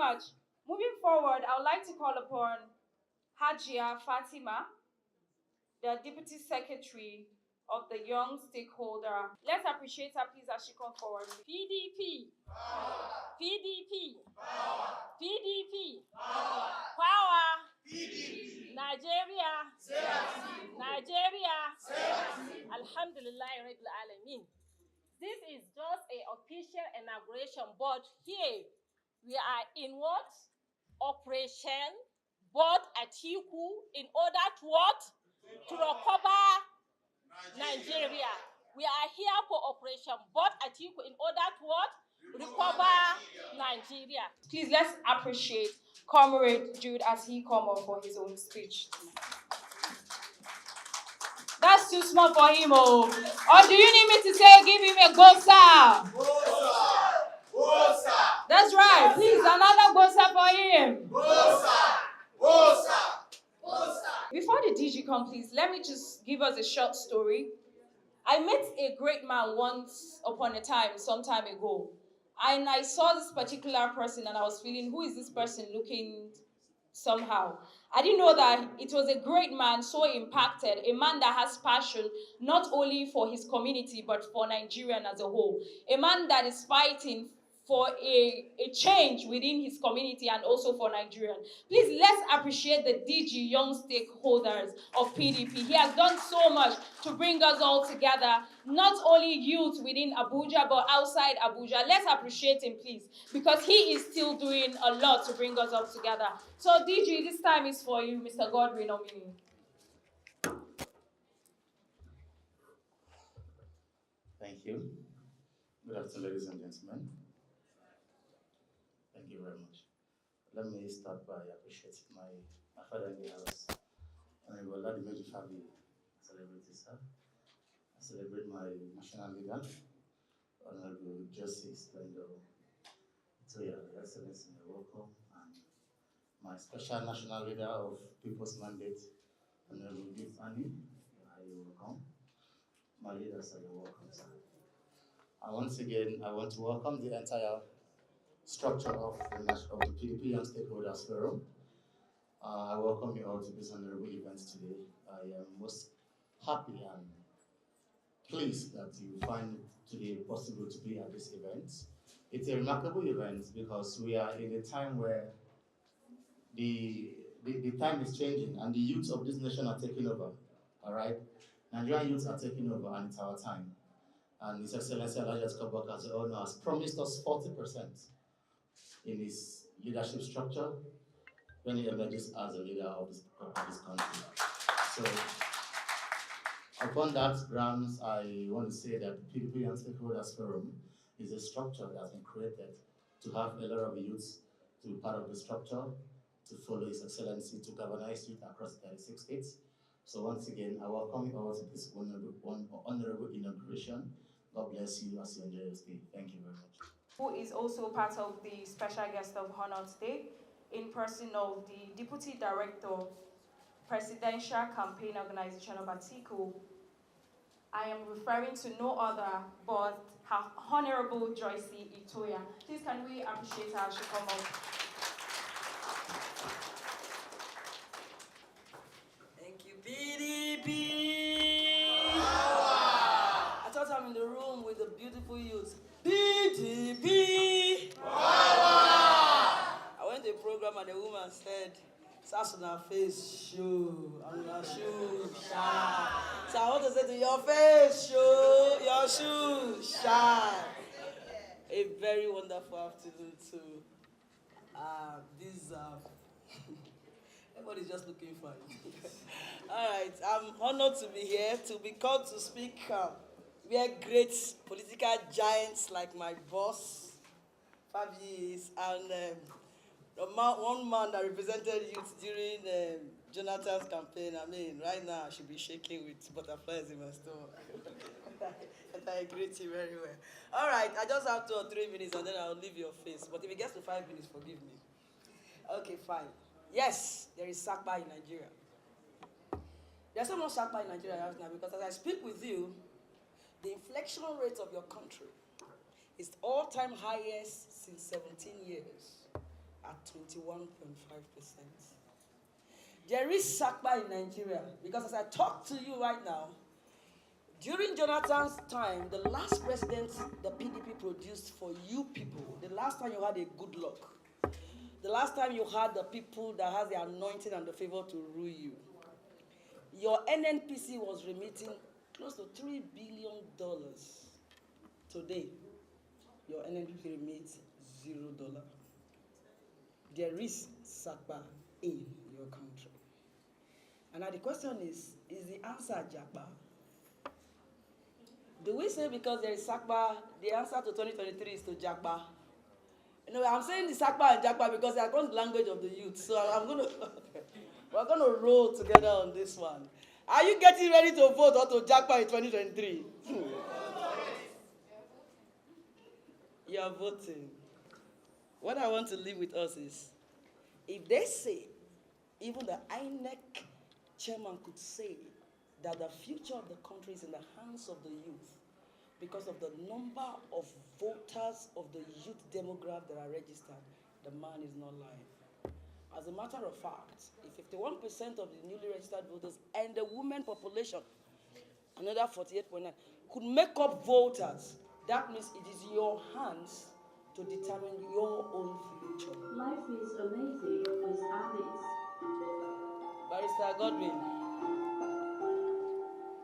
much. Moving forward, I would like to call upon Hajia Fatima, the Deputy Secretary of the Young Stakeholder. Let's appreciate her, please, as she comes forward. PDP. Power. PDP. Power. PDP. Power. Power. PDP. Nigeria. Serasi. Nigeria. Serasi. Alhamdulillah Rabbil Alameen. This is just an official inauguration, but here we are in what? Operation Board Atiku in order to what? To recover Nigeria. We are here for Operation Board Atiku in order to what? Recover Nigeria. Please, let's appreciate Comrade Jude as he comes up for his own speech. That's too small for him, oh. Or do you need me to say, give him a gosa? Gosa. That's right. Please, another gosa for him. Gosa. Before the DG comes, please, let me just give us a short story. I met a great man once upon a time, some time ago. And I saw this particular person and I was feeling, who is this person looking somehow? I didn't know that it was a great man, so impacted, a man that has passion, not only for his community, but for Nigerian as a whole. A man that is fighting for a change within his community and also for Nigerian. Please, let's appreciate the DG Young Stakeholders of PDP. He has done so much to bring us all together, not only youth within Abuja, but outside Abuja. Let's appreciate him, please, because he is still doing a lot to bring us all together. So, DG, this time is for you, Mr. Godwin Omini. Thank you. Good afternoon, ladies and gentlemen. Thank you very much. Let me start by appreciating my father in the house, Honorable Ladimeji Fabi, celebrity sir. I celebrate my national leader, Honorable Justice Splendor Itoya, Your Excellency, you're welcome, and my special national leader of People's Mandate, Honorable Gift Annie, you're welcome. My leaders, you're welcome, sir. And once again, I want to welcome the entire structure of the PDP Young Stakeholders Forum. I welcome you all to this honorable event today. I am most happy and pleased that you find it today possible to be at this event. It's a remarkable event because we are in a time where the time is changing and the youth of this nation are taking over. All right? Nigerian youths are taking over and it's our time. And His Excellency Alhaji Atiku as the owner has promised us 40% in his leadership structure when he emerges as a leader of this country. So, upon that grounds, I want to say that the PDP Young Stakeholders Forum is a structure that has been created to have a lot of youths to be part of the structure, to follow His Excellency, to galvanize youth across 36 states. So once again, I welcome you all to this honorable inauguration. God bless you as you enjoy your stay. Thank you very much. Who is also part of the special guest of honor today, in person of the Deputy Director, Presidential Campaign Organization of Atiku. I am referring to no other but her Honorable Joycey Itoya. Please, can we appreciate her as she comes up? Thank you, PDP. I thought I'm in the room with the beautiful youth. PDP. I went to a program and the woman said, "Sass on her face, show, and her shoe shine." So I want to say to your face, show, your shoe shine. A very wonderful afternoon to this. Everybody's just looking for it. All right, I'm honored to be here, to be called to speak where great political giants like my boss, Fabi, is, and one man that represented youth during Jonathan's campaign. I mean, right now I should be shaking with butterflies in my stomach. And I greet you very well. All right, I just have 2 or 3 minutes and then I'll leave your face. But if it gets to 5 minutes, forgive me. Okay, fine. Yes, there is Sakpa in Nigeria. There's so much Sakpa in Nigeria right now because as I speak with you, the inflection rate of your country is all-time highest since 17 years. at 21.5%. There is Sakpa in Nigeria because as I talk to you right now, during Jonathan's time, the last president the PDP produced for you people, the last time you had a good luck, the last time you had the people that has the anointing and the favor to rule you, your NNPC was remitting close to $3 billion. Today, your NNPC remits $0. There is Sakpa in your country. And now the question is the answer Japa? Do we say because there is Sakpa, the answer to 2023 is to Japa? You know, I'm saying the Sakpa and Japa because they are called the language of the youth. So we're going to roll together on this one. Are you getting ready to vote or to Japa in 2023? You are voting. What I want to leave with us is, if they say, even the INEC chairman could say that the future of the country is in the hands of the youth because of the number of voters of the youth demographic that are registered, the man is not lying. As a matter of fact, if 51% of the newly registered voters and the women population, another 48.9, could make up voters, that means it is in your hands to determine your own future. Life is amazing with Alice. Barrister Godwin,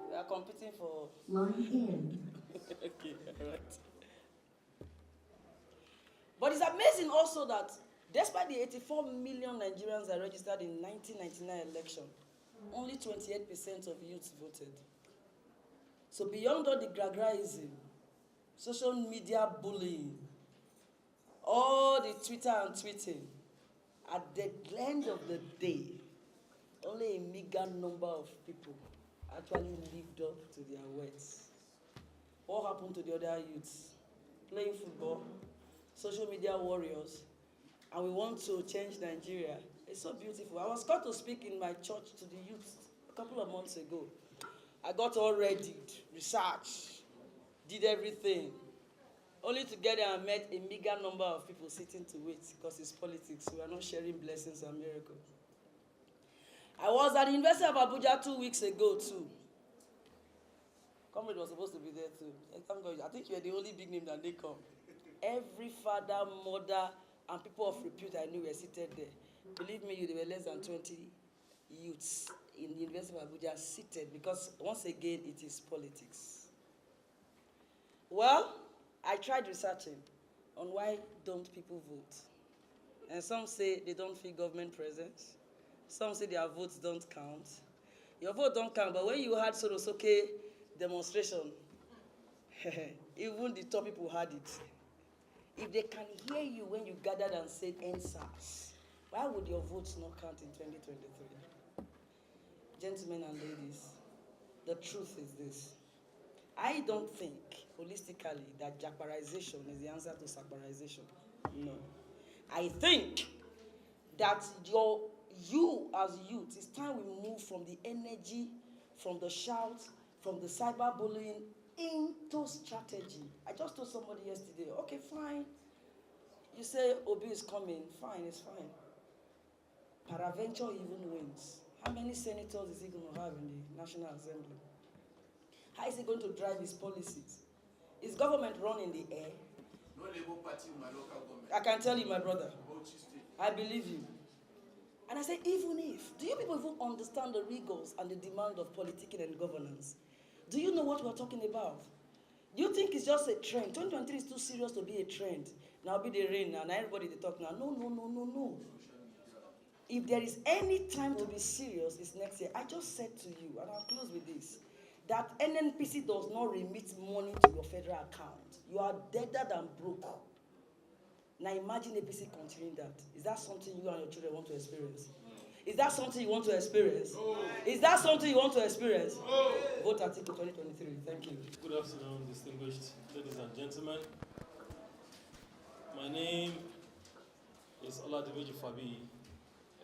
we are competing for... Line in. Okay, all right. But it's amazing also that despite the 84 million Nigerians that registered in 1999 election, only 28% of youths voted. So beyond all the gragraism, social media bullying, all the Twitter and tweeting, at the end of the day, only a meager number of people actually lived up to their words. What happened to the other youths? Playing football, social media warriors, and we want to change Nigeria. It's so beautiful. I was called to speak in my church to the youth a couple of months ago. I got all ready, researched, did everything, only to get there and met a meager number of people sitting to wait because it's politics. We are not sharing blessings and miracles. I was at the University of Abuja 2 weeks ago too. Comrade was supposed to be there too. Thank God. I think you are the only big name that they come. Every father, mother, and people of repute I knew were seated there. Believe me, there were less than 20 youths in the University of Abuja seated because, once again, it is politics. Well, I tried researching on why don't people vote. And some say they don't feel government presence. Some say their votes don't count. Your vote don't count, but when you had Sorosoke demonstration, even the top people had it. If they can hear you when you gathered and said NSAS, why would your votes not count in 2023? Gentlemen and ladies, the truth is this. I don't think, holistically, that japarization is the answer to sakparization. No. I think that you as youth, it's time we move from the energy, from the shouts, from the cyberbullying into strategy. I just told somebody yesterday, okay, fine. You say Obi is coming, fine, it's fine. Paraventure even wins. How many senators is he going to have in the National Assembly? How is he going to drive his policies? Is government run in the air? No Labour Party in my local government. I can tell you, my brother. I believe you. And I say, even if, do you people even understand the rigors and the demand of politicking and governance? Do you know what we're talking about? Do you think it's just a trend? 2023 is too serious to be a trend. Now be the rain now, everybody they talk now. No, no, no, no, no. If there is any time to be serious, it's next year. I just said to you, and I'll close with this, that NNPC does not remit money to your federal account. You are deader than broke. Now imagine APC continuing that. Is that something you and your children want to experience? Is that something you want to experience? Is that something you want to experience? Vote Article 2023. Thank you. Good afternoon, distinguished ladies and gentlemen. My name is Oladimeji Fabi,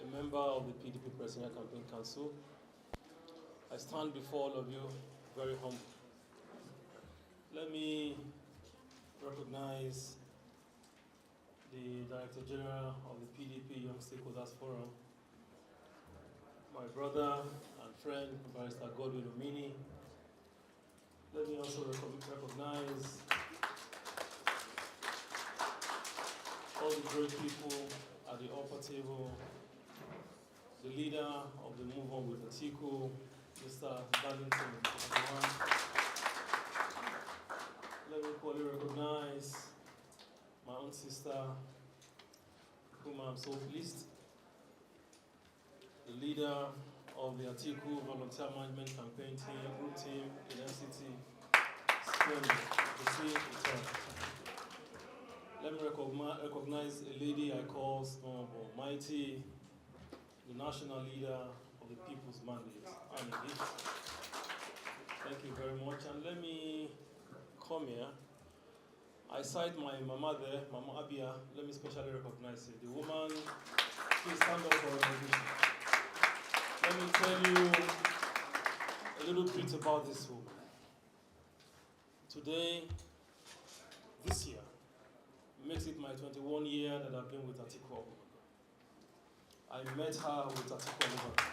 a member of the PDP Presidential Campaign Council. I stand before all of you very humble. Let me recognize the Director General of the PDP Young Stakeholders Forum, my brother and friend, Barrister Godwin Omini. Let me also recognize all the great people at the upper table, the leader of the Move On with Atiku, Mr. Darlington. Let me equally recognize my own sister, whom I'm so pleased, the leader of the Atiku Volunteer Management Campaign team, group team in MCT, the same return. Let me recognize a lady I call Small but Mighty, the national leader of the People's Mandate, Annie Gibbs. Thank you very much. And let me come here. I cite my mama there, Mama Abia. Let me specially recognize her. The woman, please stand up for recognition. Let me tell you a little bit about this woman. Today, this year, makes it my 21 year that I've been with Atiku Abubakar. I met her with Atiku Abubakar.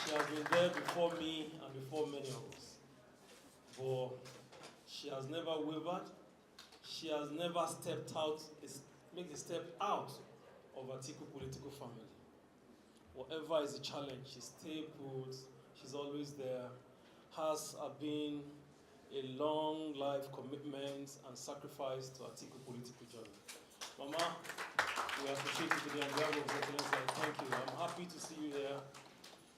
She has been there before me and before many of us. But she has never wavered. She has never stepped out, make a step out of Atiku political family. Whatever is the challenge, she stays put, she's always there. Has been a long life commitment and sacrifice to Atiku political journey. Mama, we appreciate you today on behalf of His Excellency. Thank you. I'm happy to see you here.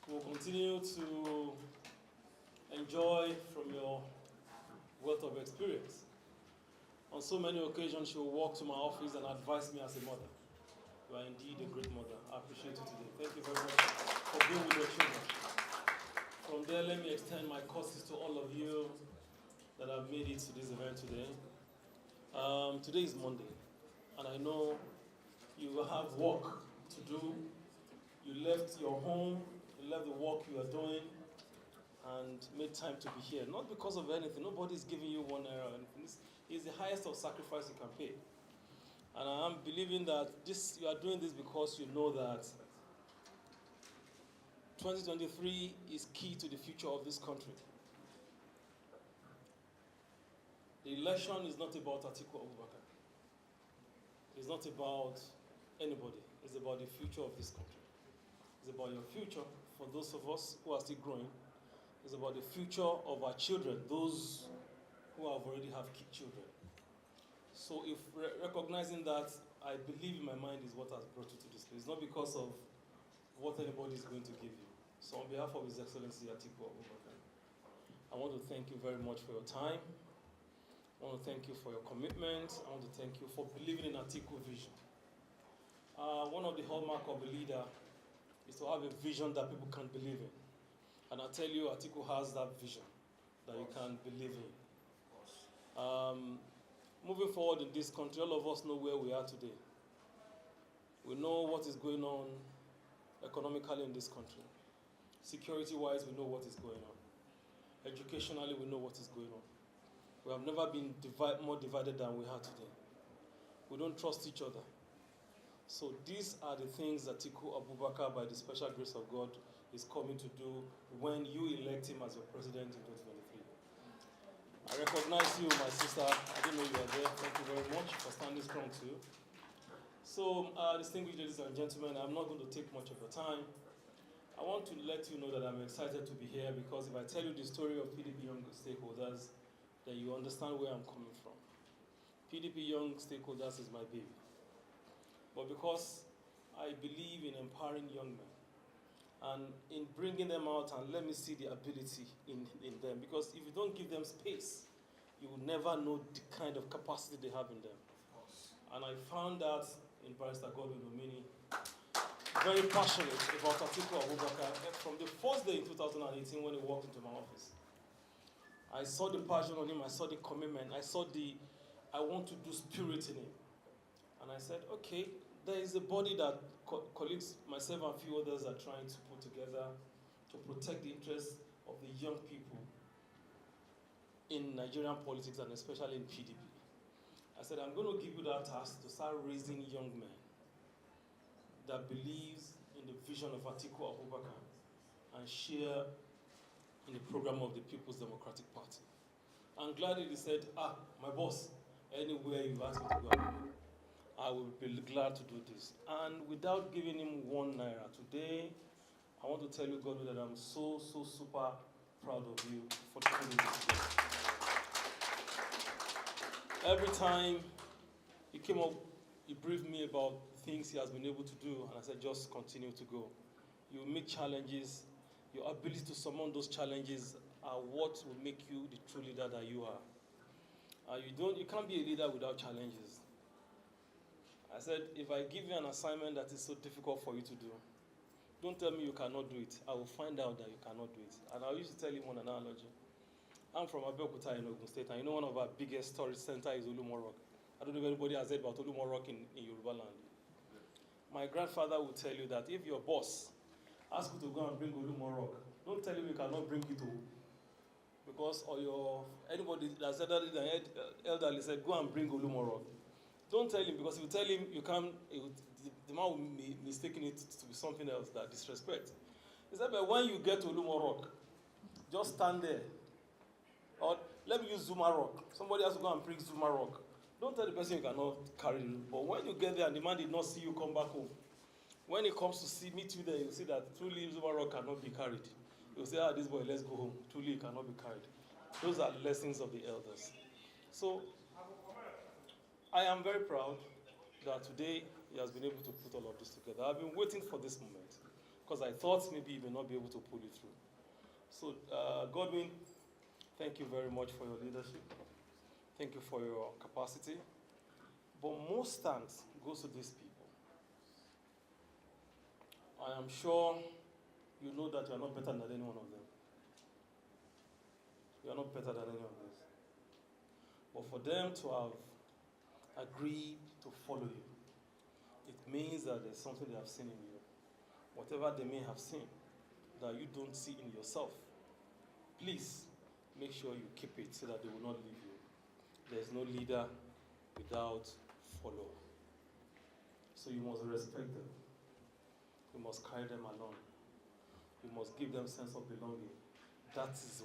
We'll continue to enjoy from your wealth of experience. On so many occasions, she will walk to my office and advise me as a mother. You are indeed a great mother. I appreciate you today. Thank you very much for being with your children. From there, let me extend my courtesies to all of you that have made it to this event today. Today is Monday, and I know you will have work to do. You left your home, you left the work you are doing, and made time to be here. Not because of anything. Nobody's giving you one error. It's the highest of sacrifice you can pay. And I am believing that you are doing this because you know that 2023 is key to the future of this country. The election is not about Atiku Abubakar. It's not about anybody. It's about the future of this country. It's about your future for those of us who are still growing. It's about the future of our children, those who have already have children. So if recognizing that, I believe in my mind is what has brought you to this place. It's not because of what anybody is going to give you. So on behalf of His Excellency Atiku Abubakar, I want to thank you very much for your time. I want to thank you for your commitment. I want to thank you for believing in Atiku vision. One of the hallmarks of a leader is to have a vision that people can believe in. And I tell you, Atiku has that vision that you can believe in. Moving forward in this country, all of us know where we are today. We know what is going on economically in this country. Security-wise, we know what is going on. Educationally, we know what is going on. We have never been more divided than we are today. We don't trust each other. So these are the things that Atiku Abubakar, by the special grace of God, is coming to do when you elect him as your president in 2023. I recognize you, my sister. I didn't know you were there. Thank you very much for standing strong too. So, distinguished ladies and gentlemen, I'm not going to take much of your time. I want to let you know that I'm excited to be here because if I tell you the story of PDP Young Stakeholders, then you understand where I'm coming from. PDP Young Stakeholders is my baby. But because I believe in empowering young men and in bringing them out and let me see the ability in them, because if you don't give them space, you will never know the kind of capacity they have in them. And I found that in Barrister Godwin Omini, very passionate about Atiku Abubakar from the first day in 2018 when he walked into my office. I saw the passion on him, I saw the commitment, I saw I want to do spirit in him. And I said, okay, there is a body that colleagues, myself and a few others are trying to put together to protect the interests of the young people in Nigerian politics and especially in PDP. I said, I'm going to give you that task to start raising young men that believes in the vision of Atiku Abubakar and share in the program of the People's Democratic Party. I'm glad that he said, my boss, anywhere you ask me to go, I will be glad to do this. And without giving him 1 naira, today, I want to tell you, God, that I'm so super proud of you for doing this today. Every time he came up, he briefed me about things he has been able to do, and I said, just continue to go. You meet challenges. Your ability to surmount those challenges are what will make you the true leader that you are. You can't be a leader without challenges. I said, if I give you an assignment that is so difficult for you to do, don't tell me you cannot do it. I will find out that you cannot do it. And I used to tell him one analogy. I'm from Abeokuta in Ogun State, and you know one of our biggest tourist centers is Olumorok. I don't know if anybody has heard about Olumorok in Yoruba land. My grandfather will tell you that if your boss asks you to go and bring Olumorok, don't tell him you cannot bring it to, because anybody that's elderly said, go and bring Olumorok. Don't tell him, because if you tell him you can't, the man will be mistaking it to be something else, that disrespect. He said, but when you get to Olumorok, just stand there. Or let me use Zuma Rock. Somebody has to go and bring Zuma Rock. Don't tell the person you cannot carry it. But when you get there and the man did not see you come back home, when he comes to meet you there, you see that truly Zuma Rock cannot be carried. You'll say, this boy, let's go home. Truly, it cannot be carried. Those are lessons of the elders. So, I am very proud that today he has been able to put all of this together. I've been waiting for this moment because I thought maybe he may not be able to pull it through. So, Godwin, thank you very much for your leadership. Thank you for your capacity. But most thanks goes to these people. I am sure you know that you are not better than any one of them. You are not better than any of them. But for them to have agreed to follow you, it means that there's something they have seen in you. Whatever they may have seen that you don't see in yourself, please make sure you keep it so that they will not leave you. There's no leader without follower. So you must respect them. You must carry them along. You must give them sense of belonging. That is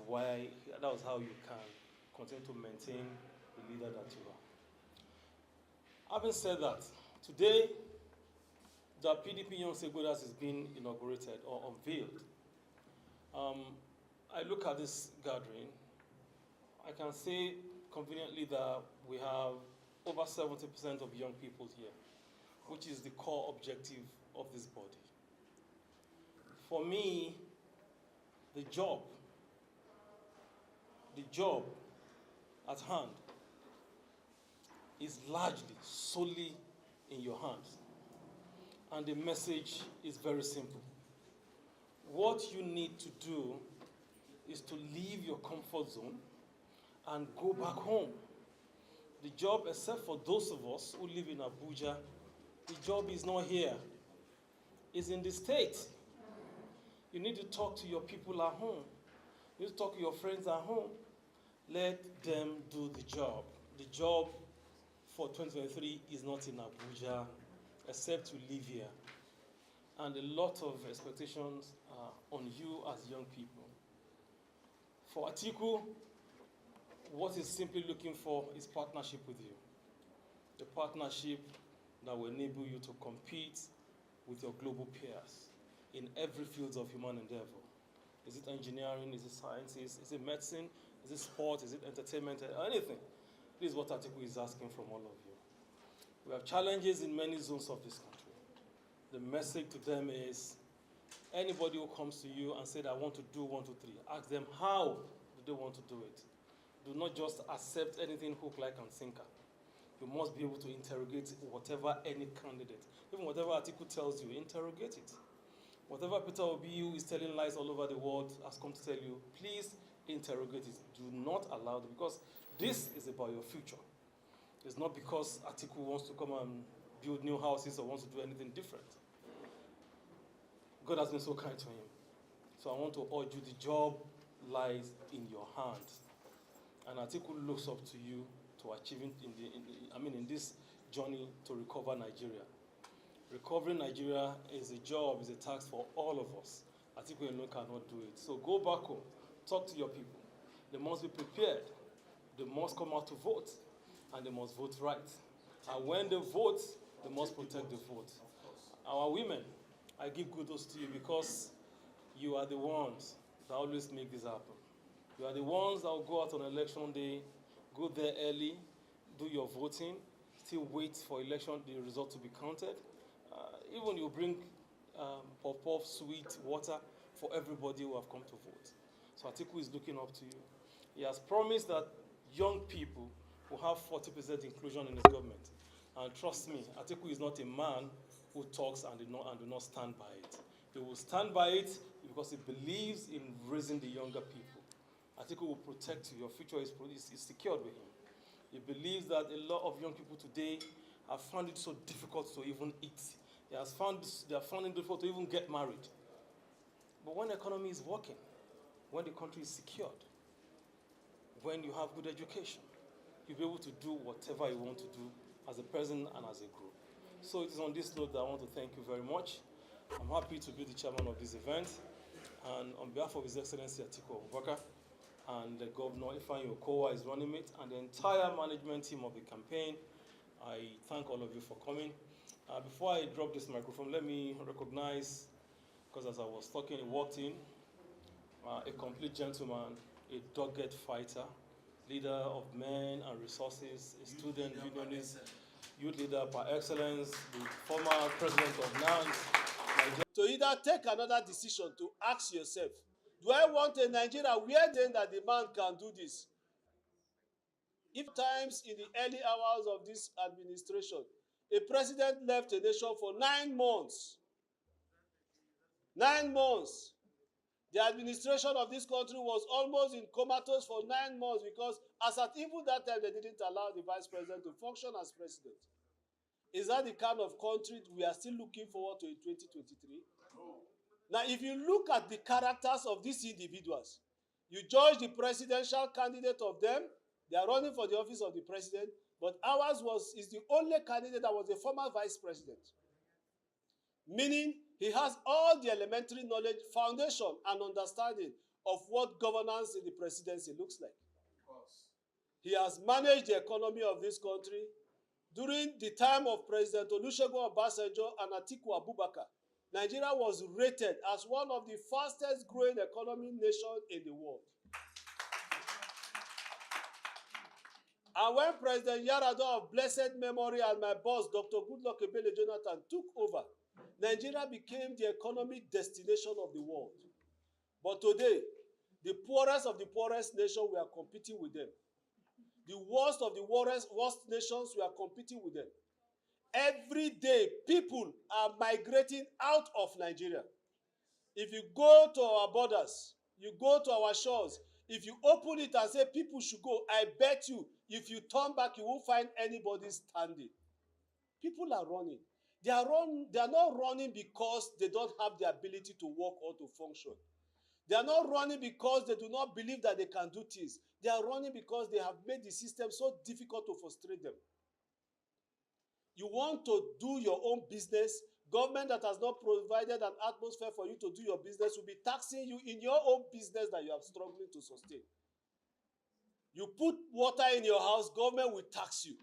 how you can continue to maintain the leader that you are. Having said that, today the PDP Young Stakeholders is being inaugurated or unveiled. I look at this gathering, I can say conveniently that we have over 70% of young people here, which is the core objective of this body. For me, the job at hand is largely, solely in your hands. And the message is very simple. What you need to do is to leave your comfort zone and go back home. The job, except for those of us who live in Abuja, the job is not here. It's in the state. You need to talk to your people at home. You need to talk to your friends at home. Let them do the job. The job for 2023 is not in Abuja, except to live here. And a lot of expectations are on you as young people. For Atiku, what he's simply looking for is partnership with you. The partnership that will enable you to compete with your global peers in every field of human endeavor. Is it engineering? Is it sciences? Is it medicine? Is it sport? Is it entertainment? Anything. This is what Atiku is asking from all of you. We have challenges in many zones of this country. The message to them is, anybody who comes to you and said, I want to do 1, 2, 3, ask them how do they want to do it. Do not just accept anything hook, like, and sinker. You must be able to interrogate whatever any candidate, even whatever Atiku tells you, interrogate it. Whatever Peter Obi, who is telling lies all over the world, has come to tell you, please interrogate it. Do not allow it, because this is about your future. It's not because Atiku wants to come and build new houses or wants to do anything different. God has been so kind to him. So I want to urge you, the job lies in your hands. And Atiku looks up to you to achieving in this journey to recover Nigeria. Recovering Nigeria is a job, is a task for all of us. Atiku alone cannot do it. So go back home, talk to your people. They must be prepared. They must come out to vote, and they must vote right. And when they vote, they must protect the vote. Our women, I give kudos to you because you are the ones that always make this happen. You are the ones that will go out on election day, go there early, do your voting, still wait for the result to be counted. Even you bring pop-off, sweet water for everybody who have come to vote. So Atiku is looking up to you. He has promised that young people will have 40% inclusion in his government. And trust me, Atiku is not a man who talks and do not stand by it. He will stand by it because he believes in raising the younger people. Atiku will protect you. Your future is secured with him. He believes that a lot of young people today have found it so difficult to even eat. They have found it difficult to even get married. But when the economy is working, when the country is secured, when you have good education, you'll be able to do whatever you want to do as a person and as a group. So it is on this note that I want to thank you very much. I'm happy to be the chairman of this event. And on behalf of His Excellency Atiku Abubakar and the Governor Ifeanyi Okowa, his running mate, and the entire management team of the campaign, I thank all of you for coming. Before I drop this microphone, let me recognize, because as I was talking, he walked in, a complete gentleman, a dogged fighter, leader of men and resources, a student unionist, youth leader par excellence, the former president of NANS. To either take another decision to ask yourself, do I want a Nigeria where then that the man can do this? If times in the early hours of this administration, a president left a nation for 9 months. 9 months. The administration of this country was almost in comatose for 9 months because as at even that time, they didn't allow the vice president to function as president. Is that the kind of country we are still looking forward to in 2023? Now, if you look at the characters of these individuals, you judge the presidential candidate of them, they are running for the office of the president, but ours is the only candidate that was a former vice president. Meaning, he has all the elementary knowledge, foundation, and understanding of what governance in the presidency looks like. He has managed the economy of this country. During the time of President Olusegun Obasanjo and Atiku Abubakar, Nigeria was rated as one of the fastest growing economic nations in the world. And when President Yaradua of blessed memory and my boss, Dr. Goodluck Ebele Jonathan, took over, Nigeria became the economic destination of the world. But today, the poorest of the poorest nations, we are competing with them. The worst of the worst nations, we are competing with them. Every day, people are migrating out of Nigeria. If you go to our borders, you go to our shores, if you open it and say people should go, I bet you, if you turn back, you won't find anybody standing. People are running. They are not running because they don't have the ability to work or to function. They are not running because they do not believe that they can do things. They are running because they have made the system so difficult to frustrate them. You want to do your own business, government that has not provided an atmosphere for you to do your business will be taxing you in your own business that you are struggling to sustain. You put water in your house, government will tax you.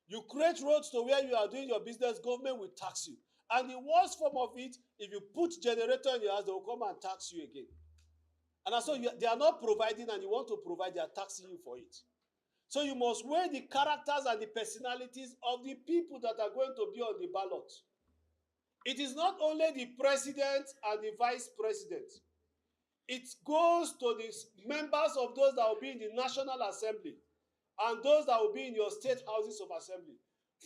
You create roads to where you are doing your business, government will tax you. And the worst form of it, if you put generator in your house, they will come and tax you again. And so they are not providing and you want to provide, they are taxing you for it. So you must weigh the characters and the personalities of the people that are going to be on the ballot. It is not only the president and the vice president. It goes to the members of those that will be in the National Assembly and those that will be in your state houses of assembly.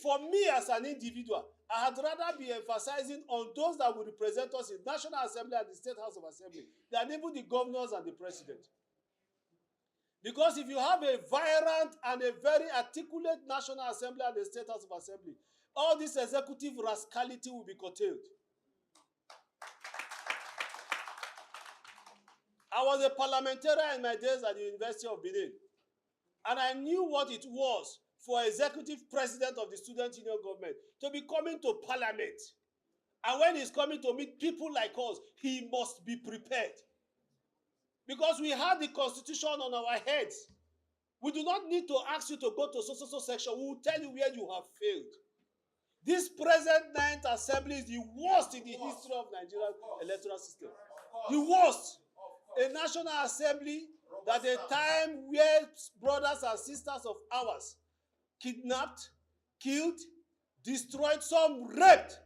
For me as an individual, I had rather be emphasizing on those that will represent us in National Assembly and the State House of Assembly than even the governors and the president. Because if you have a vibrant and a very articulate National Assembly and the State House of Assembly, all this executive rascality will be curtailed. I was a parliamentarian in my days at the University of Benin. And I knew what it was for executive president of the student union government to be coming to parliament. And when he's coming to meet people like us, he must be prepared. Because we have the constitution on our heads. We do not need to ask you to go to so section. We will tell you where you have failed. This present ninth assembly is the worst in the history of Nigerian electoral system. The worst. A national assembly that a time where brothers and sisters of ours kidnapped, killed, destroyed, some raped.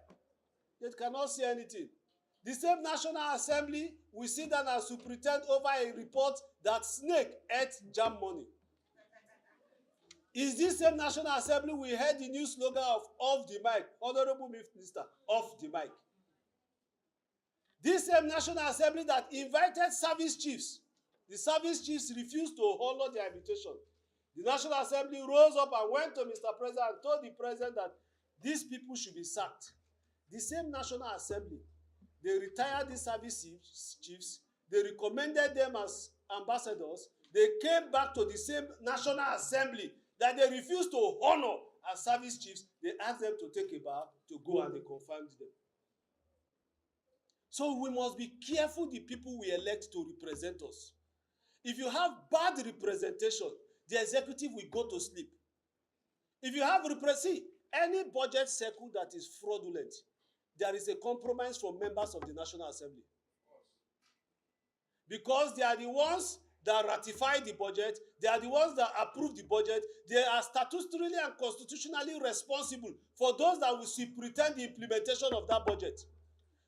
They cannot say anything. The same National Assembly will sit down and superintend over a report that snake ate jam money. Is this same National Assembly we heard the new slogan of off the mic, Honorable Minister, off the mic. This same National Assembly that invited service chiefs, the service chiefs refused to honor their invitation. The National Assembly rose up and went to Mr. President and told the President that these people should be sacked. The same National Assembly, they retired these service chiefs, they recommended them as ambassadors, they came back to the same National Assembly that they refused to honor as service chiefs, they asked them to take a bath, to go and they confirmed them. So we must be careful the people we elect to represent us. If you have bad representation, the executive will go to sleep. If you have any budget circle that is fraudulent, there is a compromise from members of the National Assembly. Because they are the ones that ratify the budget, they are the ones that approve the budget, they are statutorily and constitutionally responsible for those that will superintend the implementation of that budget.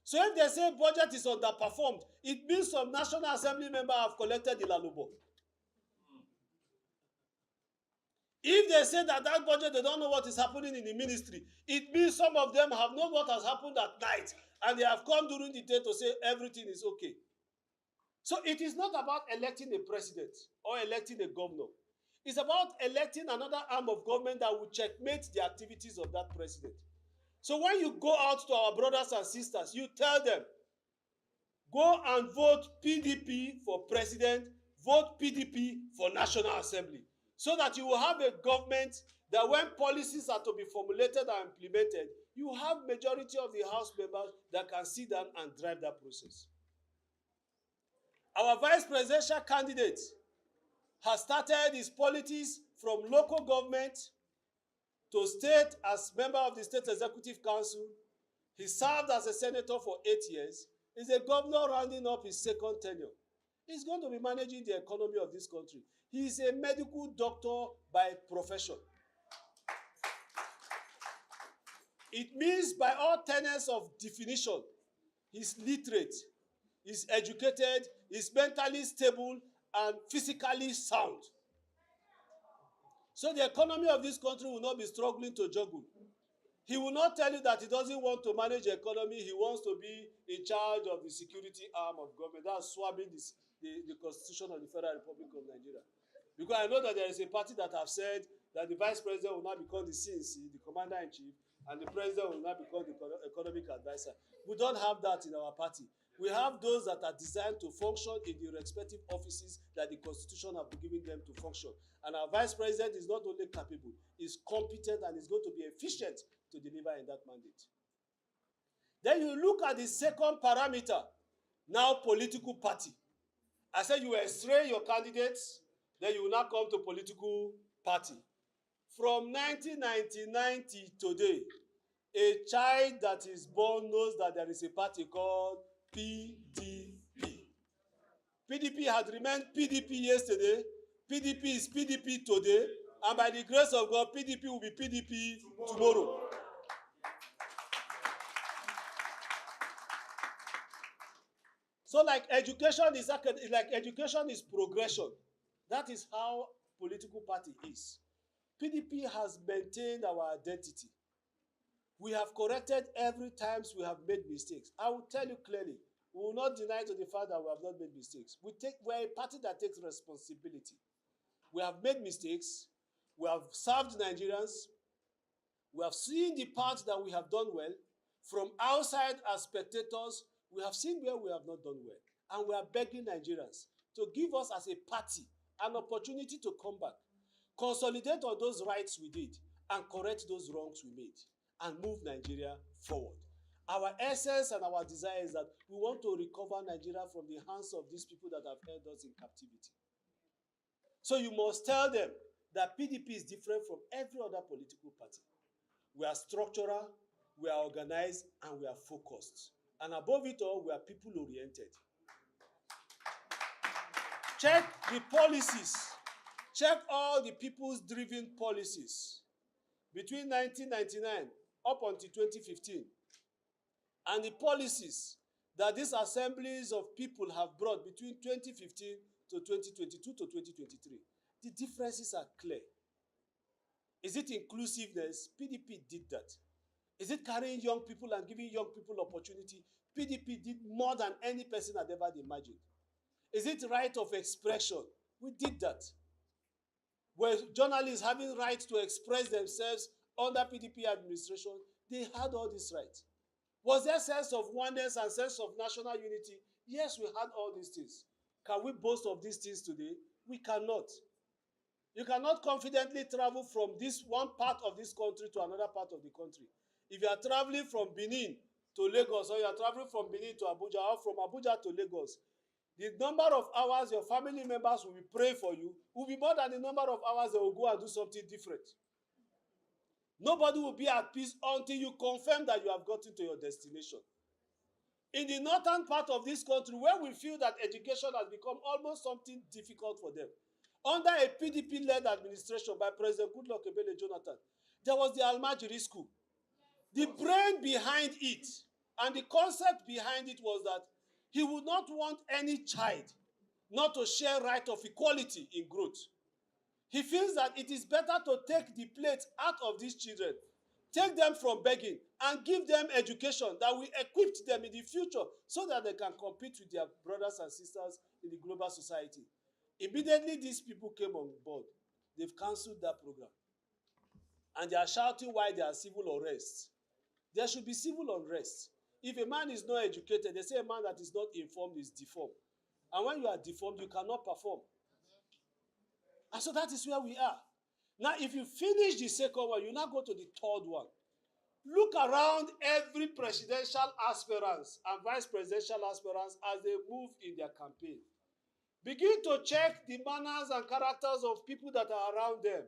So if they say budget is underperformed, it means some National Assembly members have collected the lalubo. If they say that budget, they don't know what is happening in the ministry, it means some of them have known what has happened at night, and they have come during the day to say everything is okay. So it is not about electing a president or electing a governor. It's about electing another arm of government that will checkmate the activities of that president. So when you go out to our brothers and sisters, you tell them, go and vote PDP for president, vote PDP for National Assembly. So that you will have a government that when policies are to be formulated and implemented, you have majority of the House members that can sit down and drive that process. Our vice presidential candidate has started his politics from local government to state as member of the State Executive Council. He served as a senator for 8 years. He's a governor rounding up his second tenure. He's going to be managing the economy of this country. He is a medical doctor by profession. It means by all tenets of definition, he's literate, he's educated, he's mentally stable, and physically sound. So the economy of this country will not be struggling to juggle. He will not tell you that he doesn't want to manage the economy. He wants to be in charge of the security arm of government. That's swabbing the Constitution of the Federal Republic of Nigeria. Because I know that there is a party that have said that the vice president will now become the CNC, the commander-in-chief, and the president will now become the economic advisor. We don't have that in our party. We have those that are designed to function in the respective offices that the Constitution have given them to function. And our vice president is not only capable, is competent, and is going to be efficient to deliver in that mandate. Then you look at the second parameter, now political party. I said you estray your candidates, then you will now come to political party. From 1999 till today, a child that is born knows that there is a party called PDP. PDP had remained PDP yesterday. PDP is PDP today. And by the grace of God, PDP will be PDP tomorrow. So like education is progression. That is how political party is. PDP has maintained our identity. We have corrected every time we have made mistakes. I will tell you clearly, we will not deny to the fact that we have not made mistakes. We're a party that takes responsibility. We have made mistakes. We have served Nigerians. We have seen the parts that we have done well. From outside as spectators, we have seen where we have not done well. And we are begging Nigerians to give us as a party an opportunity to come back. consolidate on those rights we did, and correct those wrongs we made, and move Nigeria forward. Our essence and our desire is that we want to recover Nigeria from the hands of these people that have held us in captivity. So you must tell them that PDP is different from every other political party. We are structural, we are organized, and we are focused. And above it all, we are people-oriented. Check the policies. Check all the people's-driven policies between 1999 up until 2015, and the policies that these assemblies of people have brought between 2015 to 2022 to 2023. The differences are clear. Is it inclusiveness? PDP did that. Is it carrying young people and giving young people opportunity? PDP did more than any person had ever imagined. Is it right of expression? We did that. Were journalists having rights to express themselves under PDP administration? They had all these rights. Was there sense of oneness and sense of national unity? Yes, we had all these things. Can we boast of these things today? We cannot. You cannot confidently travel from this one part of this country to another part of the country. If you are traveling from Benin to Lagos, or you are traveling from Benin to Abuja, or from Abuja to Lagos, the number of hours your family members will be praying for you will be more than the number of hours they will go and do something different. Nobody will be at peace until you confirm that you have gotten to your destination. In the northern part of this country, where we feel that education has become almost something difficult for them, under a PDP-led administration by President Goodluck Ebele Jonathan, there was the Almajiri School. The brain behind it and the concept behind it was that he would not want any child not to share right of equality in growth. He feels that it is better to take the plate out of these children, take them from begging, and give them education that will equip them in the future so that they can compete with their brothers and sisters in the global society. Immediately, these people came on board. They've cancelled that program. And they are shouting why there are civil unrest. There should be civil unrest. If a man is not educated, they say a man that is not informed is deformed. And when you are deformed, you cannot perform. And so that is where we are. Now, if you finish the second one, you now go to the third one. Look around every presidential aspirants and vice presidential aspirants as they move in their campaign. Begin to check the manners and characters of people that are around them.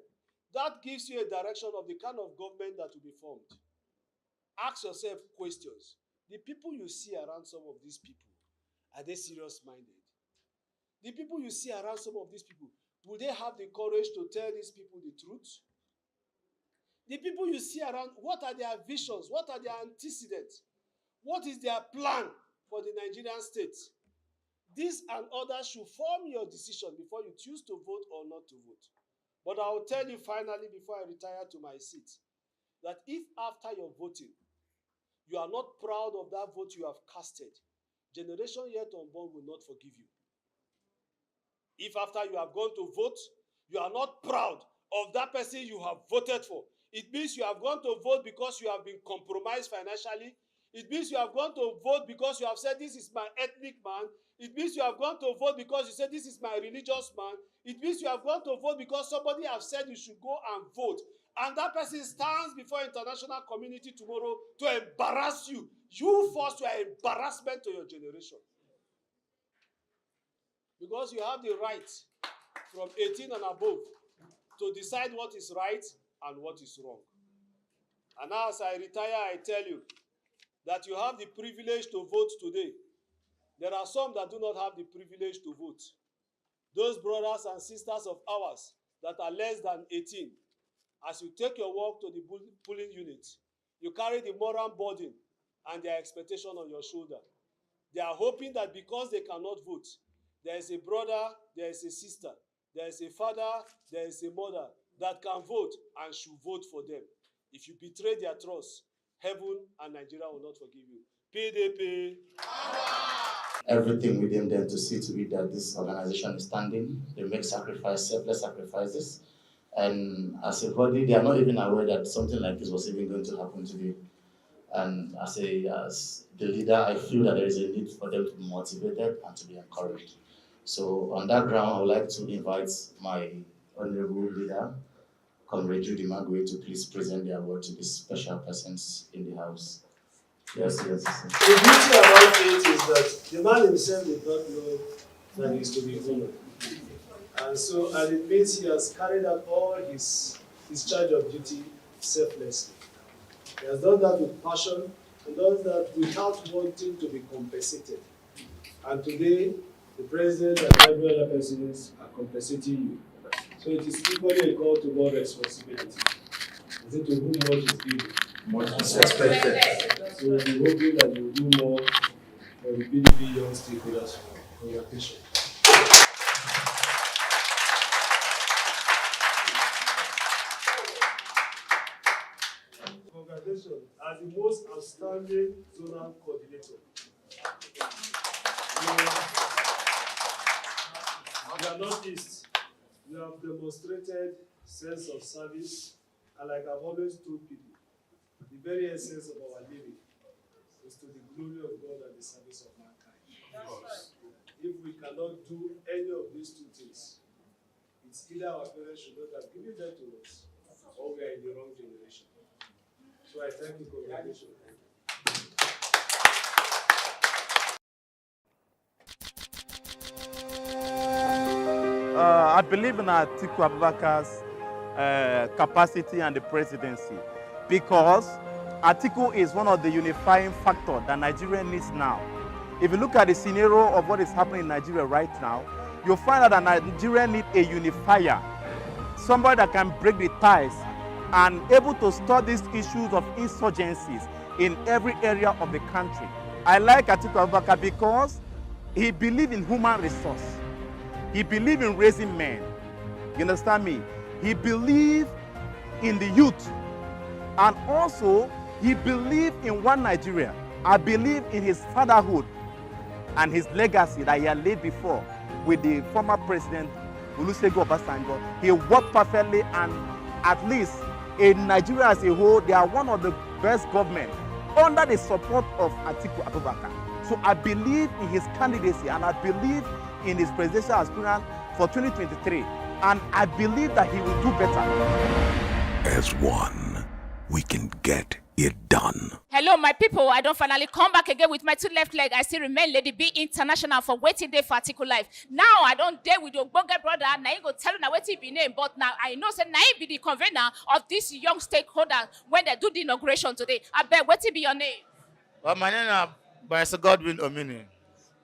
That gives you a direction of the kind of government that will be formed. Ask yourself questions. The people you see around some of these people, are they serious-minded? The people you see around some of these people, will they have the courage to tell these people the truth? The people you see around, what are their visions? What are their antecedents? What is their plan for the Nigerian state? This and others should form your decision before you choose to vote or not to vote. But I will tell you finally before I retire to my seat, that if after your voting, you are not proud of that vote you have casted, generation yet unborn will not forgive you. If after you have gone to vote, you are not proud of that person you have voted for, it means you have gone to vote because you have been compromised financially. It means you have gone to vote because you have said, this is my ethnic man. It means you have gone to vote because you said, this is my religious man. It means you have gone to vote because somebody has said you should go and vote. And that person stands before international community tomorrow to embarrass you. You force your embarrassment to your generation. Because you have the right from 18 and above to decide what is right and what is wrong. And now as I retire, I tell you that you have the privilege to vote today. There are some that do not have the privilege to vote. Those brothers and sisters of ours that are less than 18, as you take your work to the polling unit, you carry the moral burden and their expectation on your shoulder. They are hoping that because they cannot vote, there is a brother, there is a sister, there is a father, there is a mother that can vote and should vote for them. If you betray their trust, heaven and Nigeria will not forgive you. PDP. Everything within them to see to it that this organization is standing. They make sacrifice, selfless sacrifices. And as a body, they are not even aware that something like this was even going to happen today. And as the leader, I feel that there is a need for them to be motivated and to be encouraged. So on that ground, I would like to invite my Honorable Leader, Comrade Judy Magwe, to please present the award to the special persons in the house. Yes. The beauty about it is that the man himself did not know that he is to be human. And it means he has carried out all his discharge of duty selflessly. He has done that with passion and done that without wanting to be compensated. And today, the president and every other persons are compensating you. So it is equally a call to more responsibility. Is it to whom much is given? Much is expected. So we're hoping that you will do more for the PDP young stakeholders for your patience. Congratulations as the most outstanding zonal coordinator. You are not east. You have demonstrated sense of service, and like I've always told people, the very essence of our living is to the glory of God and the service of mankind. If we cannot do any of these two things, it's either our parents should not have given them to us, or we are in the wrong generation. So I thank you, congratulations. I believe in Atiku Abubakar's capacity and the presidency because Atiku is one of the unifying factors that Nigeria needs now. If you look at the scenario of what is happening in Nigeria right now, you'll find out that Nigeria needs a unifier, somebody that can break the ties and able to stop these issues of insurgencies in every area of the country. I like Atiku Abubakar because he believes in human resource. He believes in raising men. You understand me? He believes in the youth. And also, he believes in one Nigeria. I believe in his fatherhood and his legacy that he had laid before with the former president, Olusegun Obasanjo. He worked perfectly, and at least in Nigeria as a whole, they are one of the best governments under the support of Atiku Abubakar. So I believe in his candidacy, and I believe in his presidential aspirant for 2023. And I believe that he will do better. As one, we can get it done. Hello, my people. I don't finally come back again with my two left leg. I still remain Lady B International for waiting day for AtikuLive. Now I don't dare with your bonga brother. Now you go tell you now what he be name, but now I know say now he be the convener of this young stakeholder when they do the inauguration today. I bet what he be your name? Well, my name is Barrister Godwin Omini.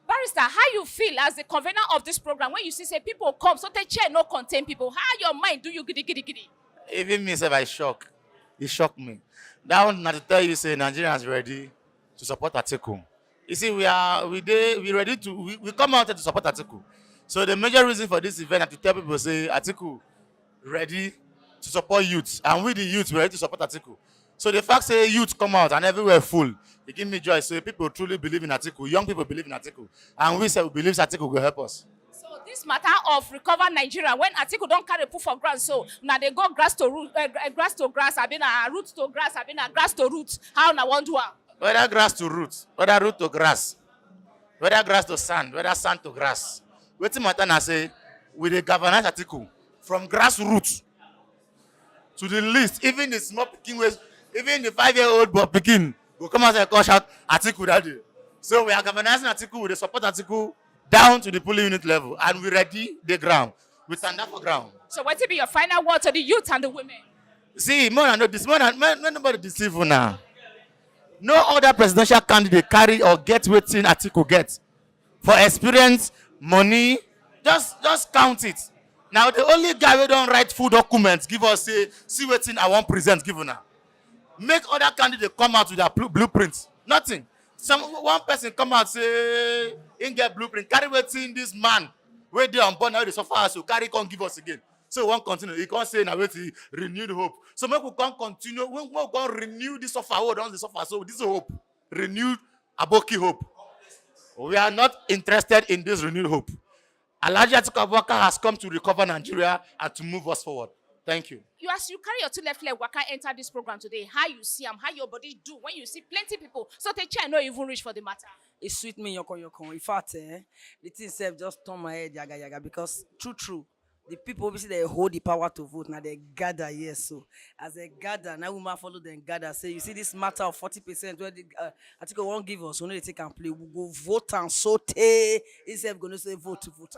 Barrister, how you feel as the convener of this program when you see say people come, so the chair no contain people? How your mind do you giddy giddy giddy? Even me, say I shock. It shocked me. That one not to tell you, say Nigeria is ready to support Atiku. You see, we ready to we come out to support Atiku. So the major reason for this event is to tell people, say Atiku ready to support youth, and we the youth we ready to support Atiku. So the fact say youth come out and everywhere full, it give me joy. So people truly believe in Atiku, young people believe in Atiku, and we say we believe Atiku will help us. So this matter of recover Nigeria, when Atiku don't carry put for ground, so now they go grass to root, grass to grass, I been a root to grass, I been a grass to root. How now want to? Whether grass to root, whether root to grass, whether grass to sand, whether sand to grass. Wetin matter na say with the governance Atiku from grassroots to the least, even the small pikin, even the 5-year-old boy pikin go come out and call shout Atiku that day. So we are governizing Atiku with the support Atiku down to the polling unit level, and we ready the ground. We stand up for ground. So what will be your final word to the youth and the women? See, more than this, more than nobody deceive you now. No other presidential candidate carry or get wetin Atiku get for experience, money. Just count it. Now the only guy who don't write full documents give us say see wetin I want present give now. Make other candidates come out with their blueprints. Nothing. One person come out say in get blueprint. Carry wetin this man where they on board now they suffer so carry come give us again. So we won't continue. He can't say now wetin renewed hope. So make we can continue. We can renew this suffer. Oh, don't the suffer. So this is hope. Renewed Aboki hope. We are not interested in this renewed hope. Alhaji Atiku Abubakar has come to recover Nigeria and to move us forward. Thank you. You as you carry your two left leg waka enter this program today, how you see how your body do when you see plenty people, so the chair no even reach for the matter. It sweet me yoko. In fact, the thing self just turn my head yaga yaga because true. The people obviously they hold the power to vote. Now they gather here. So as they gather, now woman follow them gather. Say you see this matter of 40% where the article won't give us. So no they take and play. We go vote and saute. Instead of gonna say vote to vote.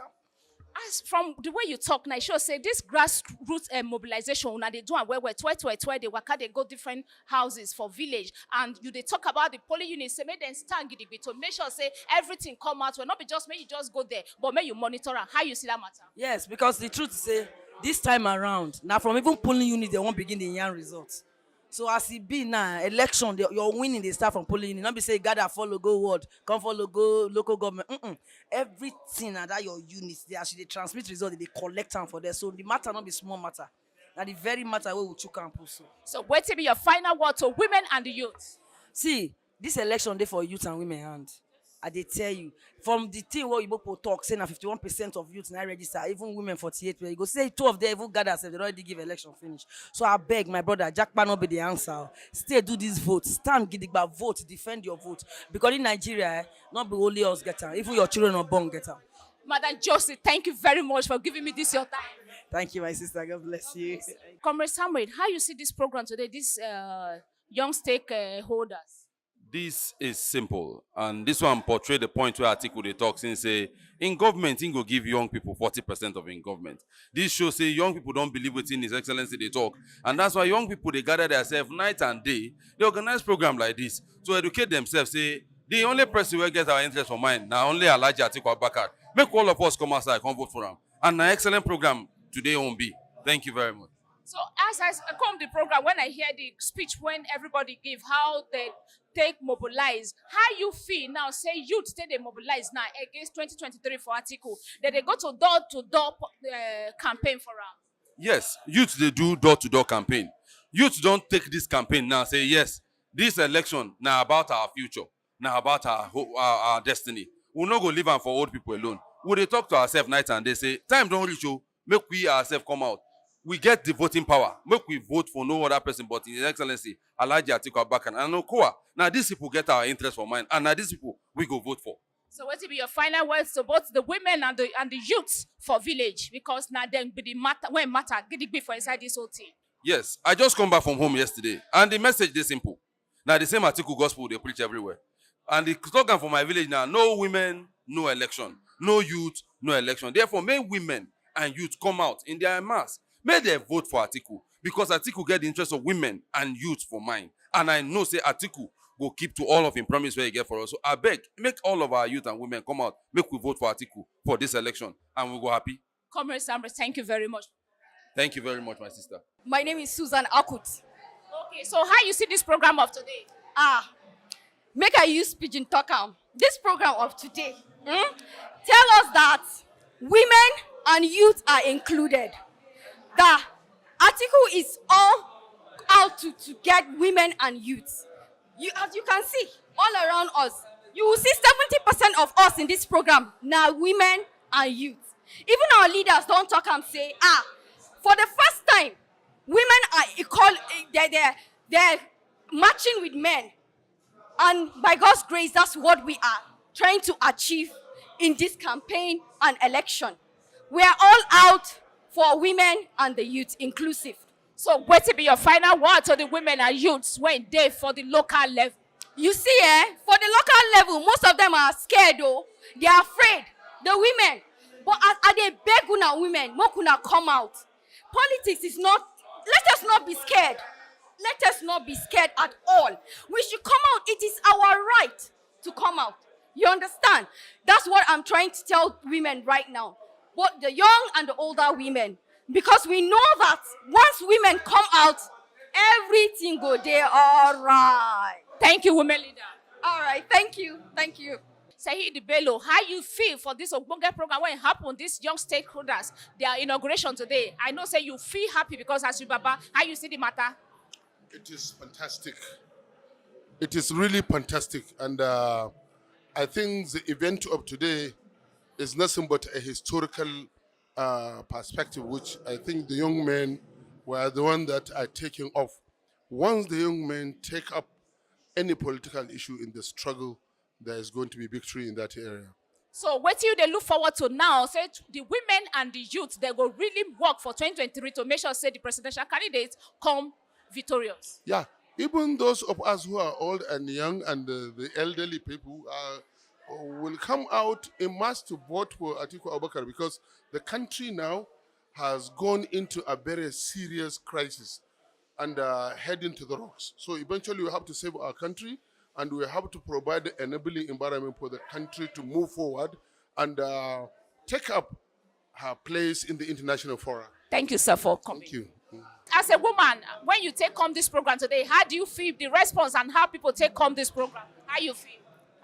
As from the way you talk now, sure say this grassroots mobilization, now they do and where they work out, they go different houses for village, and they talk about the polling units, say make them stand giddy to make sure say everything come out. Well, not be just make you just go there, but make you monitor and how you see that matter. Yes, because the truth is say this time around, now from even polling unit, they won't begin the young results. So as it be now, election, you're winning, they start from polling unit. Not be say gather follow go ward, come follow go local government. Everything that your units, they actually transmit results, they collect them for there. So the matter not be small matter. Now the very matter where we choose campus. So wait till be your final word to women and the youth. See, this election day for youth and women hand. I they tell you, from the thing where you both talk, saying that 51% of youth now register, even women 48, where you go say 2 of them even gather themselves, they already give election finish. So I beg my brother, Jackpot not be the answer. Stay do this vote, stand gidigba vote, defend your vote. Because in Nigeria, not be only us get out, even your children are born get out. Madam Josie, thank you very much for giving me this your time. Thank you, my sister. God bless you. Comrade Samuel, how you see this program today, these young stakeholders? This is simple, and this one portray the point where article they talk since say in government, he go give young people 40% of in government. This shows say young people don't believe within His Excellency they talk, and that's why young people they gather themselves night and day. They organize program like this to educate themselves. Say the only person who gets our interest for mind now only Alhaji Atiku Abubakar. Make all of us come outside, come vote for him. And an excellent program today on B. Thank you very much. So as I come the program, when I hear the speech, when everybody give how they take mobilize, how you feel now? Say youth take they mobilize now against 2023 for Atiku. That they go to door campaign for him. Yes, youth they do door-to-door campaign. Youth don't take this campaign now say yes, this election now about our future, now about our destiny. We no go live on for old people alone. We they talk to ourselves night and day say time don't reach you, make we ourselves come out. We get the voting power. Make we vote for no other person but His Excellency Alhaji Atiku Abubakar and Okoa. Now these people get our interest for mind, and now these people we go vote for. So what will be your final words to both the women and the youths for village? Because now then be the matter when matter get it for inside this whole thing. Yes, I just come back from home yesterday, and the message is simple. Now the same Atiku gospel they preach everywhere, and the slogan for my village now: no women, no election; no youth, no election. Therefore, may women and youth come out in their mass. May they vote for Atiku because Atiku get the interest of women and youth for mine. And I know say Atiku will keep to all of him promise where he get for us. So I beg, make all of our youth and women come out, make we vote for Atiku for this election, and we'll go happy. Comrade Samre, thank you very much. Thank you very much, my sister. My name is Susan Akut. Okay, so how you see this program of today? Make I use pidgin talk am. This program of today tell us that women and youth are included. That Atiku is all out to get women and youth. As you can see, all around us, you will see 70% of us in this program now women and youth. Even our leaders don't talk and say, for the first time, women are equal, they're matching with men. And by God's grace, that's what we are trying to achieve in this campaign and election. We are all out for women and the youth inclusive. So what will be your final word to the women and youths when they for the local level? You see, for the local level, most of them are scared though. They are afraid, the women. But are they beg una women, more kuna come out. Politics is not, let us not be scared. Let us not be scared at all. We should come out. It is our right to come out. You understand? That's what I'm trying to tell women right now. Both the young and the older women. Because we know that once women come out, everything go there all right. Thank you, women leader. All right, thank you. Thank you. Saheed Bello, how you feel for this Ogbonge program when it happened, these young stakeholders, their inauguration today? I know say you feel happy because as you Baba, how you see the matter? It is fantastic. It is really fantastic. And I think the event of today is nothing but a historical perspective, which I think the young men were the ones that are taking off. Once the young men take up any political issue in the struggle, there is going to be victory in that area. So what you they look forward to now, say the women and the youth, they go really work for 2023 to make sure say the presidential candidates come victorious. Yeah, even those of us who are old and young and the elderly people will come out in mass to vote for Atiku Abubakar because the country now has gone into a very serious crisis and heading to the rocks. So eventually we have to save our country and we have to provide the enabling environment for the country to move forward and take up her place in the international fora. Thank you, sir, for coming. Thank you. As a woman, when you take on this program today, how do you feel the response and how people take on this program? How you feel?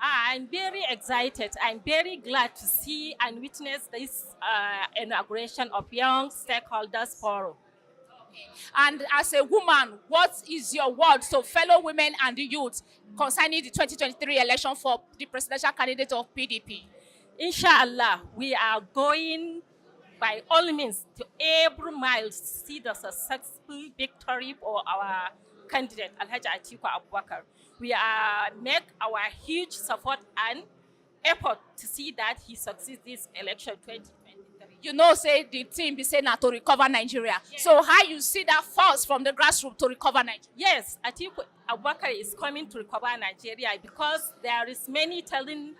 I'm very excited. I'm very glad to see and witness this inauguration of Young Stakeholders Forum. And as a woman, what is your word to fellow women and the youth concerning the 2023 election for the presidential candidate of PDP? Inshallah, we are going by all means to every mile to see the successful victory for our candidate, Alhaji Atiku Abubakar. We are make our huge support and effort to see that he succeeds this election 2023. You know, say the team be saying now to recover Nigeria. Yes. So how you see that force from the grassroots to recover Nigeria? Yes, Atiku Abubakar is coming to recover Nigeria because there is many telling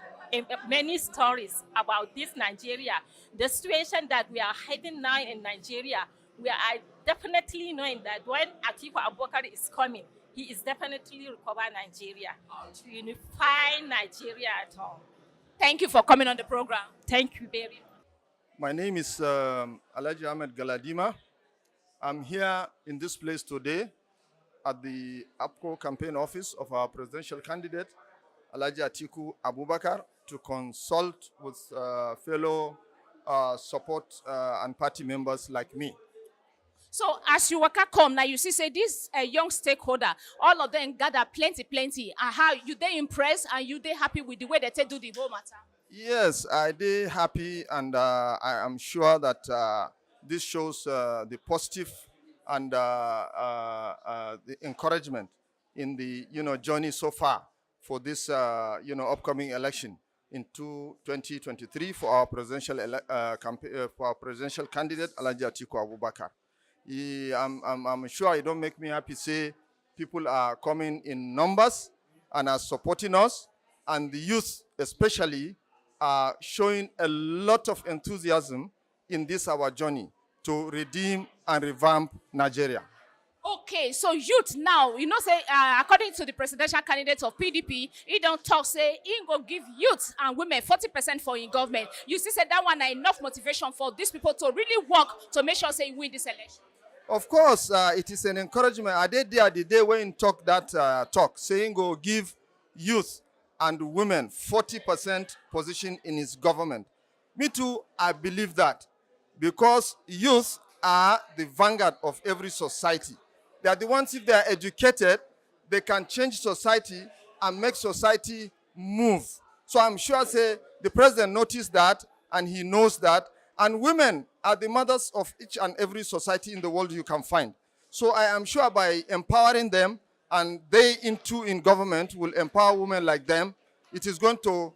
many stories about this Nigeria. The situation that we are heading now in Nigeria, we are definitely knowing that when Atiku Abubakar is coming, he is definitely recover Nigeria, to unify Nigeria at all. Thank you for coming on the program. Thank you very much. My name is Alhaji Ahmed Galadima. I'm here in this place today at the APCO campaign office of our presidential candidate, Alhaji Atiku Abubakar, to consult with fellow support and party members like me. So as you work come now, you see, say this young stakeholder, all of them gather plenty, and how you they impressed and you they happy with the way that they do the whole matter? Yes, I did happy, and I am sure that this shows the positive and the encouragement in the journey so far for this upcoming election in 2023 for our presidential for our presidential candidate Alhaji Atiku Abubakar. I'm sure it don't make me happy say people are coming in numbers and are supporting us, and the youth especially are showing a lot of enthusiasm in this our journey to redeem and revamp Nigeria. Okay, so youth now, say, according to the presidential candidate of PDP, he don't talk, say, he go give youth and women 40% for in government. You see, say that one are enough motivation for these people to really work to make sure, say, win this election. Of course, it is an encouragement. I did there the day when he talk that talk, saying go give youth and women 40% position in his government. Me too, I believe that, because youth are the vanguard of every society. They are the ones, if they are educated, they can change society and make society move. So I'm sure, say, the president noticed that and he knows that. And women are the mothers of each and every society in the world you can find. So I am sure by empowering them, and they in government will empower women like them, it is going to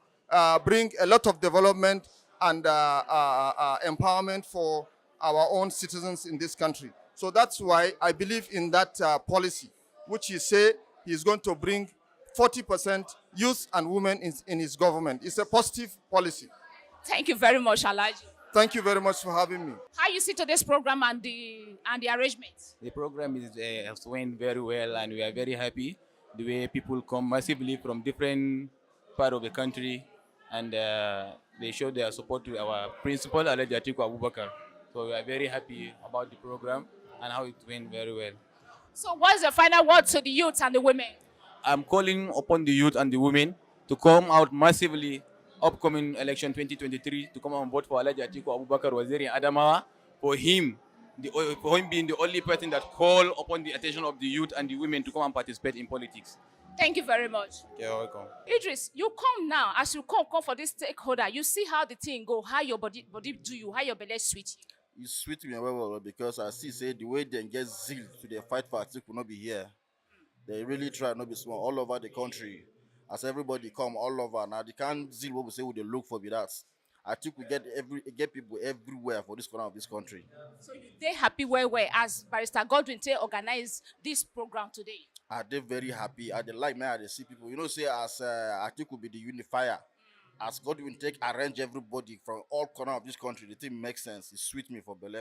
bring a lot of development and empowerment for our own citizens in this country. So that's why I believe in that policy, which he say he is going to bring 40% youth and women in his government. It's a positive policy. Thank you very much, Alhaji. Thank you very much for having me. How you see today's program and the arrangements? The program has went very well, and we are very happy the way people come massively from different parts of the country, and they show their support to our principal, Alhaji Atiku Abubakar. So we are very happy about the program and how it went very well. So what's the final word to the youth and the women? I'm calling upon the youth and the women to come out massively upcoming election 2023 to come and vote for Alhaji Atiku Abubakar Waziri Adamawa, for him being the only person that call upon the attention of the youth and the women to come and participate in politics. Thank you very much. You're welcome. Idris, you come now. As you come for this stakeholder, you see how the thing go, how your body do you, how your belly sweet you. You sweet me well, because I see say the way they get zeal to the fight for Atiku will not be here. They really try not be small all over the country. As everybody come all over now, they can't see what we say. What they look for with that. I think we get people everywhere for this corner of this country. So they happy where as Barrister Godwin say organize this program today. Are they very happy? Are they like me? Are they see people? You know, say as I think will be the unifier. As Godwin take arrange everybody from all corner of this country, the thing makes sense. It sweet me for Bele.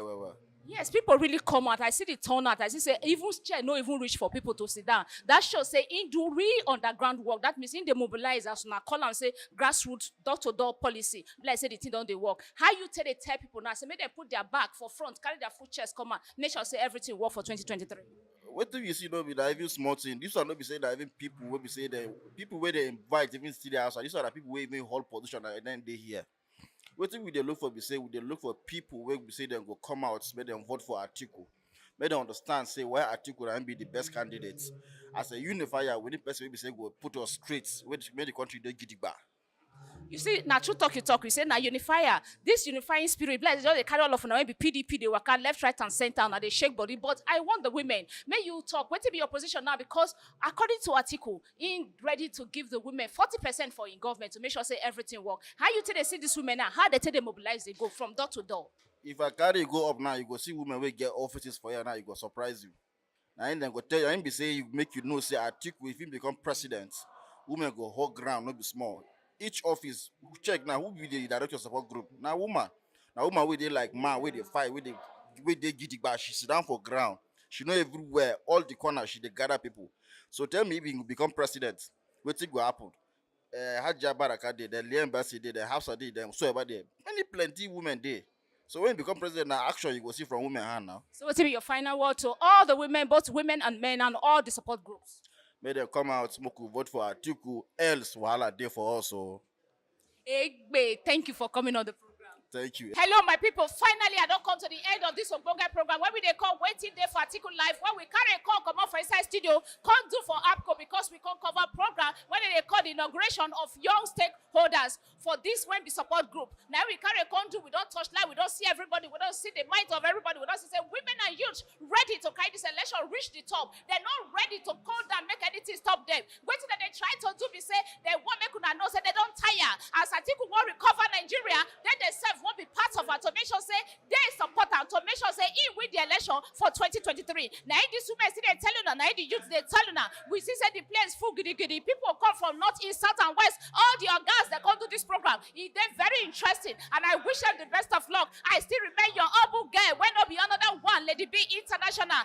Yes, people really come out. I see the turnout. I see say even chair no even reach for people to sit down. That shows say in do real underground work. That means in the mobilize as now call and say grassroots door-to-door policy. Like say the thing don't they work. How you tell people now? Say make them put their back for front, carry their foot chest, come out. Nation say everything work for 2023. What do you see? No, be that even small thing. This one not be saying that even people will be saying that people where they invite even still there outside. These are the people where even hold position and then they here. What do they look for? Be say they look for people where we say they go come out, make them vote for Atiku, make them understand say why Atiku can be the best candidate. As a unifier, we need person we say go put us straight, make the country don't get it back. You see, now true talk you talk. We say now unifier. This unifying spirit, like just they carry all of them. Maybe PDP, they work out left, right, and center, and they shake body. But I want the women. May you talk. What to be your position now? Because according to Atiku, in ready to give the women 40% for in government to make sure say everything work. How you tell they see these women now? How they tell they mobilize? They go from door to door. If I carry go up now, you go see women will get offices for you now. You go surprise you. Now then go tell you, I be say you make you know say Atiku if he become president, women go hold ground, not be small. Each office check now who be the director support group. Now woman where they like man, where they fight, where they get it back. She sit down for ground. She know everywhere, all the corners. She they gather people. So tell me if you become president, what thing go happen? Hajja Baraka did, the embassy did, the house did, them so about there. Plenty women there. So when you become president, now action you go see from women hand now. So what will be your final word to all the women, both women and men, and all the support groups? May them come out, smoke, vote for Atiku, else wahala day for us. So Egbe, thank you for coming on the program. Thank you. Hello, my people. Finally, I don't come to the end of this Ogbonge program. When we they call waiting there for AtikuLive, when we carry a call come out for inside studio, can't do for APCO because we can't cover program when they call the inauguration of young stakeholders for this when the support group. Now we carry a call do, we don't touch live, we don't see everybody, we don't see the mind of everybody, we don't see say women and youth ready to carry this election, reach the top. They're not ready to call down, make anything stop them. Waiting that they try to do, we say they want make una know say they don't tire. As Atiku want recover Nigeria, then they serve won't be part of our to make sure say they support our to make sure say he win the election for 2023. Now this women see they tell you now the youth they tell you now we see say the place full giddy people come from north, east, south, and west. All the organs that come to this program, they're very interesting, and I wish them the best of luck. I still remain your humble girl when no be another one, Lady B International.